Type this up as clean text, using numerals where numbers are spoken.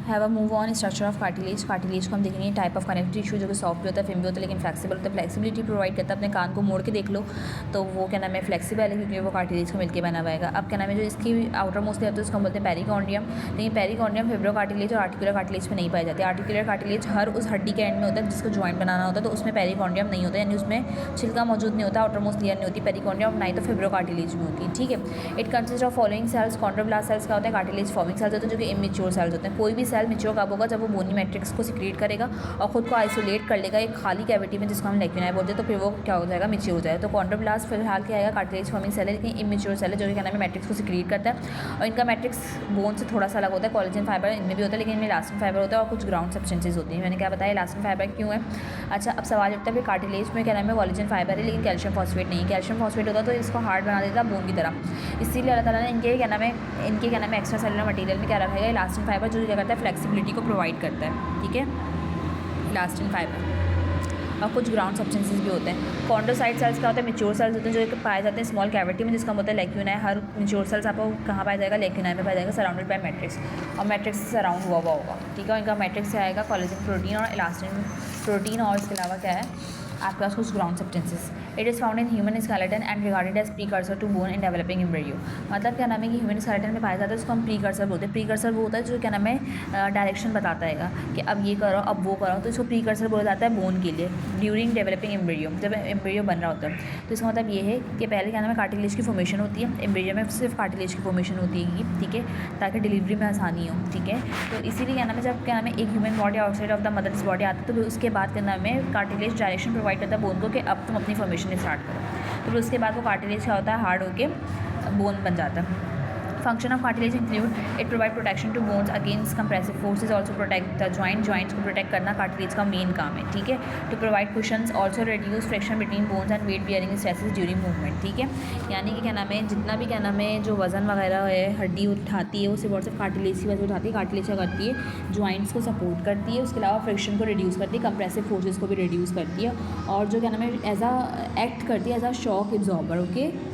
Have a move on structure of cartilage. Cartilage को हम देखेंगे टाइप ऑफ कनेक्टिव टिश्यू जो कि सॉफ्ट भी होता है, फिल्म भी होता है, लेकिन फ्लेक्सिबल होता है। फ्लेक्सिबिलिटी प्रोवाइड करता है। अपने कान को मोड़ के देख लो तो वो क्या नाम है फ्लेक्सिबल है, क्योंकि वो कार्टिलेज को मिलकर बना हुआ है। अब क्या नाम है जो इसकी आउटर मोस्ट लेयर है उसको हम बोलते हैं पेरिकॉन्ड्रियम। लेकिन पेरिकॉन्ड्रियम फिब्रो कार्टिलेज और आर्टिकुलर कार्टिलेज में नहीं पाई जाती। आर्टिकुलर कार्टिलेज हर उस हड्डी के एंड में होता है जिसको जॉइंट बनाना होता है, तो उसमें पेरिकॉन्ड्रियम नहीं होता, यानी उसमें छिलका मौजूद नहीं होता, आउटर मोस्ट लेयर नहीं होती पेरिकॉन्ड्रियम, ना ही तो फिब्रो कार्टिलेज में होती है। ठीक है। It consist of following cells. Chondroblast cells क्या होता है, कार्टिलेज फॉर्मिंग सेल्स होते हैं जो कि इमेच्योर सेल्स होते हैं। कोई भी सेल मेच्योर कब होगा, जब वो बोनी मैट्रिक्स को सिक्रीट करेगा और खुद को आइसोलेट कर लेगा एक खाली कैविटी में जिसको हम लेक्यूनाई बोलते हैं, तो फिर वो क्या हो जाएगा, मेच्योर हो जाएगा। तो कॉन्ड्रोब्लास्ट फिलहाल क्या आएगा, कार्टिलेज फॉर्मिंग सेल है, लेकिन इमेच्योर सेल है जो कि क्या नाम है मैट्रिक्स को सिक्रीट करता है। और इनका मैट्रिक्स बोन से थोड़ा सा अलग होता है। कोलेजन फाइबर इनमें भी होता है, लेकिन इनमें इलास्टिन फाइबर होता है और कुछ ग्राउंड सब्सटेंसेज होती हैं। मैंने क्या बताया इलास्टिन फाइबर क्यों है। अच्छा, अब सवाल उठता है फिर कार्टिलेज में क्या नाम है कोलेजन फाइबर है, लेकिन कैल्शियम फॉस्फेट नहीं। कैल्शियम फॉस्फेट होता तो इसको हार्ड बना देता बोन की तरह, इसीलिए अल्लाह ताला ने इनके क्या नाम है एक्स्ट्रा सेलुलर मटेरियल में क्या रखा है, इलास्टिन फाइबर, जो क्या करता है फ्लेक्सिबिलिटी को प्रोवाइड करता है। ठीक है, इलास्टिन फाइबर और कुछ ग्राउंड सब्सटेंसेस भी होते हैं। कॉन्ड्रोसाइट सेल्स क्या होते हैं, मेच्योर सेल्स होते हैं जो कि पाए जाते हैं स्मॉल कैविटी में, जिसका होता है लेक्यूनाई। हर मेच्योर सेल्स आपको कहाँ पाया जाएगा, लेक्यूनाई में पाया जाएगा, सराउंडेड बाय मैट्रिक्स, और मैट्रिक्स से सराउंड हुआ होगा। ठीक है, और इनका मैट्रिक्स से आएगा कोलेजन प्रोटीन और इलास्टिन प्रोटीन, और इसके अलावा क्या है आपके पास कुछ ground substances. It is found in human skeleton and regarded as precursor to bone in developing embryo. मतलब क्या नाम है कि ह्यूमन स्केलेटन में पाया जाता है, उसको हम प्रीकर्सर बोलते हैं। प्रीकर्सर वो होता है जो क्या नाम है डायरेक्शन बताता है कि अब ये करो अब वो करो, तो इसको प्रीकर्सर बोला जाता है बोन के लिए ड्यूरिंग डेवलपिंग एम्ब्रियो, जब एम्ब्रियो बन रहा होता है। तो इसका मतलब ये है कि पहले क्या नाम है कार्टिलेज की फॉर्मेशन होती है, एम्ब्रियो में सिर्फ कार्टिलेज की फॉर्मेशन होती है। ठीक है, ताकि डिलीवरी में आसानी हो। ठीक है, तो इसीलिए क्या नाम है जब क्या नाम है एक human body outside of the mother's body आता है, तो फिर उसके बाद क्या नाम है कार्टिलेज डायरेक्शन प्रोवाइड करता है बोन को कि अब तुम अपनी फॉर्मेशन स्टार्ट करो। तो फिर उसके बाद वो कार्टिलेज क्या होता है हार्ड होके बोन बन जाता है। Function of cartilage include it provide protection to bones against compressive forces, also protect the joints को प्रोटेक्ट करना कार्टिलेज का मेन काम है। ठीक है, to provide cushions, also reduce friction between bones and weight bearing stresses during movement. ठीक है, यानी कि क्या नाम है जितना भी क्या नाम है जो वजन वगैरह है हड्डी उठाती है वो सिर्फ और सिर्फ कार्टिलेज की वजह से उठाती है। कार्टिलेज क्या करती है, जॉइंट्स को सपोर्ट करती है, उसके अलावा फ्रिक्शन को रिड्यूस करती है, कंप्रेसिव फोर्सेज को भी रिड्यूस करती है, और जो क्या नाम है एज अ एक्ट करती है as a shock absorber. Okay.